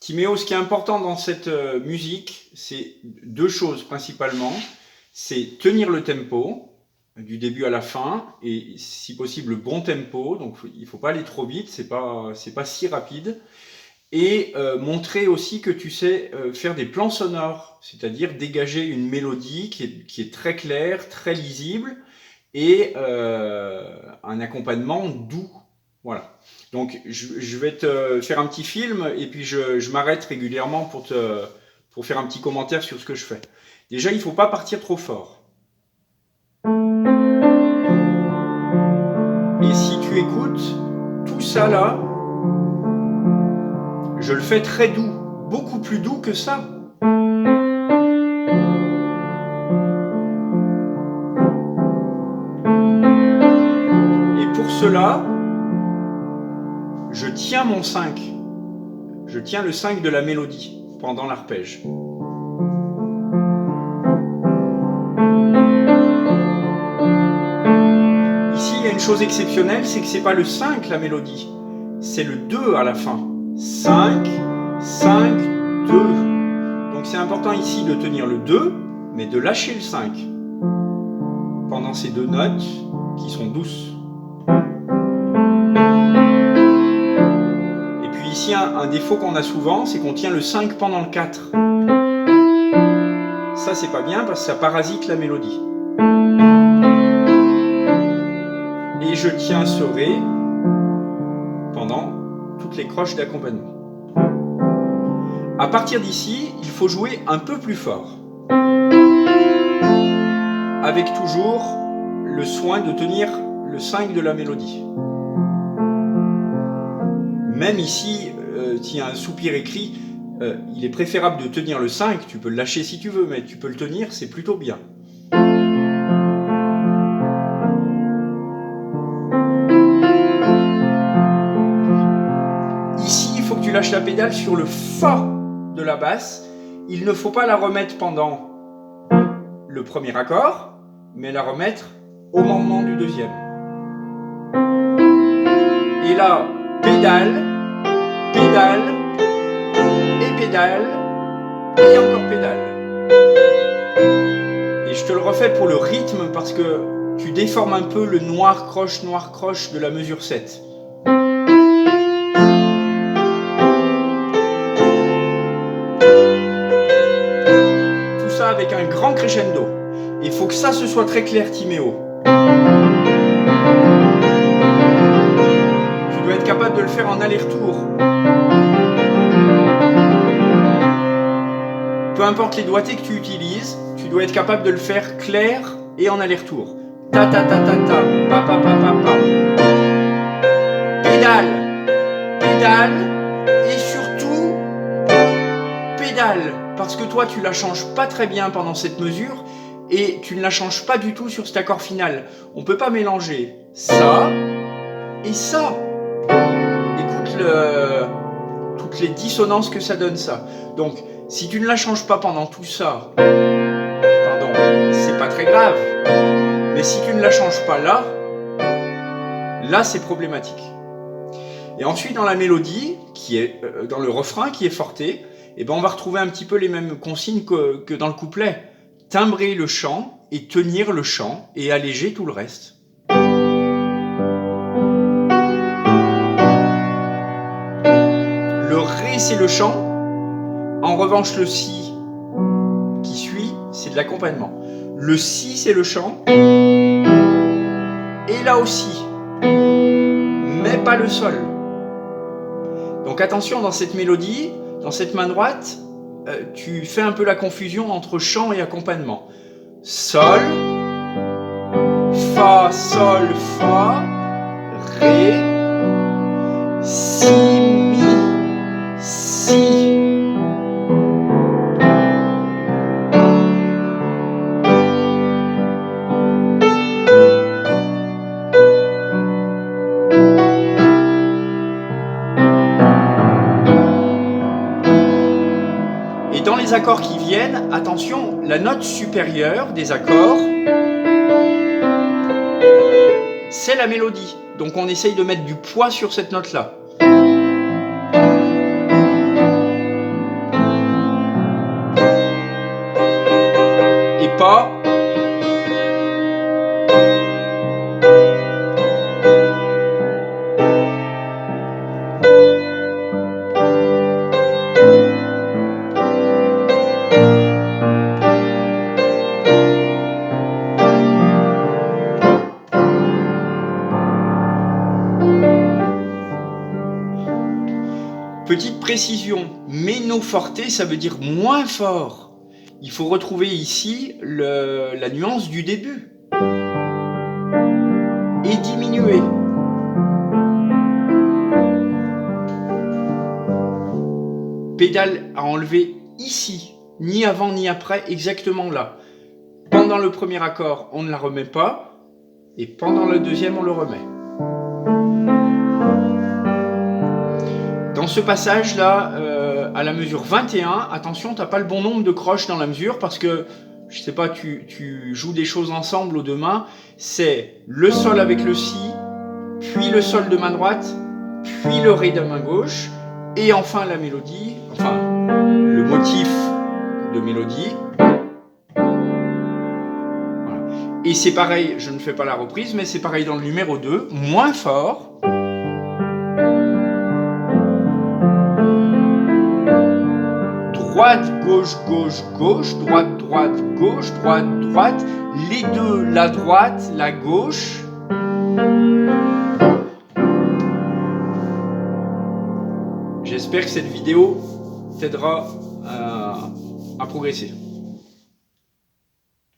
Timéo, ce qui est important dans cette musique, c'est deux choses principalement. C'est tenir le tempo, du début à la fin, et si possible le bon tempo, donc il ne faut pas aller trop vite, c'est pas si rapide. Et montrer aussi que tu sais faire des plans sonores, c'est-à-dire dégager une mélodie qui est très claire, très lisible, et un accompagnement doux. Voilà. Donc je vais te faire un petit film et puis je m'arrête régulièrement pour faire un petit commentaire sur ce que je fais. Déjà, il ne faut pas partir trop fort. Et si tu écoutes tout ça là, je le fais très doux, beaucoup plus doux que ça. Et pour cela, je tiens mon 5. Je tiens le 5 de la mélodie pendant l'arpège. Ici, il y a une chose exceptionnelle, c'est que c'est pas le 5 la mélodie, c'est le 2 à la fin. 5, 5, 2. Donc c'est important ici de tenir le 2, mais de lâcher le 5 pendant ces deux notes qui sont douces. Et puis ici, un défaut qu'on a souvent, c'est qu'on tient le 5 pendant le 4. Ça, c'est pas bien parce que ça parasite la mélodie. Et je tiens ce Ré pendant toutes les croches d'accompagnement. À partir d'ici, il faut jouer un peu plus fort, avec toujours le soin de tenir le 5 de la mélodie. Même ici, s'il y a un soupir écrit, il est préférable de tenir le 5, tu peux le lâcher si tu veux, mais tu peux le tenir, c'est plutôt bien. Ici, il faut que tu lâches la pédale sur le Fa de la basse. Il ne faut pas la remettre pendant le premier accord, mais la remettre au moment du deuxième. Et là, pédale, pédale, et pédale, et encore pédale. Et je te le refais pour le rythme parce que tu déformes un peu le noir croche de la mesure 7. Tout ça avec un grand crescendo. Il faut que ça se soit très clair, Timéo. Tu dois être capable de le faire en aller-retour. Peu importe les doigtés que tu utilises, tu dois être capable de le faire clair et en aller-retour. Ta ta ta ta ta, pa pa pa pa pa. Pédale, pédale et surtout pédale. Parce que toi, tu la changes pas très bien pendant cette mesure et tu ne la changes pas du tout sur cet accord final. On peut pas mélanger ça et ça. Écoute toutes les dissonances que ça donne ça. Donc, si tu ne la changes pas pendant tout ça, pardon, c'est pas très grave. Mais si tu ne la changes pas là c'est problématique. Et ensuite, dans la mélodie, qui est dans le refrain, qui est forté, eh ben on va retrouver un petit peu les mêmes consignes que dans le couplet. Timbrer le chant et tenir le chant et alléger tout le reste. Le Ré, c'est le chant. En revanche, le Si qui suit, c'est de l'accompagnement. Le Si, c'est le chant. Et là aussi, mais pas le Sol. Donc attention, dans cette mélodie, dans cette main droite, tu fais un peu la confusion entre chant et accompagnement. Sol, Fa, Sol, Fa, Ré, Si, Mi, Si. Et dans les accords qui viennent, attention, la note supérieure des accords, c'est la mélodie. Donc on essaye de mettre du poids sur cette note-là. Précision, meno forte, ça veut dire moins fort. Il faut retrouver ici la nuance du début. Et diminuer. Pédale à enlever ici, ni avant ni après, exactement là. Pendant le premier accord, on ne la remet pas, et pendant le deuxième, on le remet. Dans ce passage-là, à la mesure 21, attention, tu n'as pas le bon nombre de croches dans la mesure, parce que, je sais pas, tu joues des choses ensemble aux deux mains, c'est le sol avec le si, puis le sol de main droite, puis le ré de main gauche, et enfin la mélodie, enfin le motif de mélodie. Voilà. Et c'est pareil, je ne fais pas la reprise, mais c'est pareil dans le numéro 2, moins fort. Droite, gauche, gauche, gauche, droite, droite, gauche, droite, droite, les deux, la droite, la gauche. J'espère que cette vidéo t'aidera à progresser.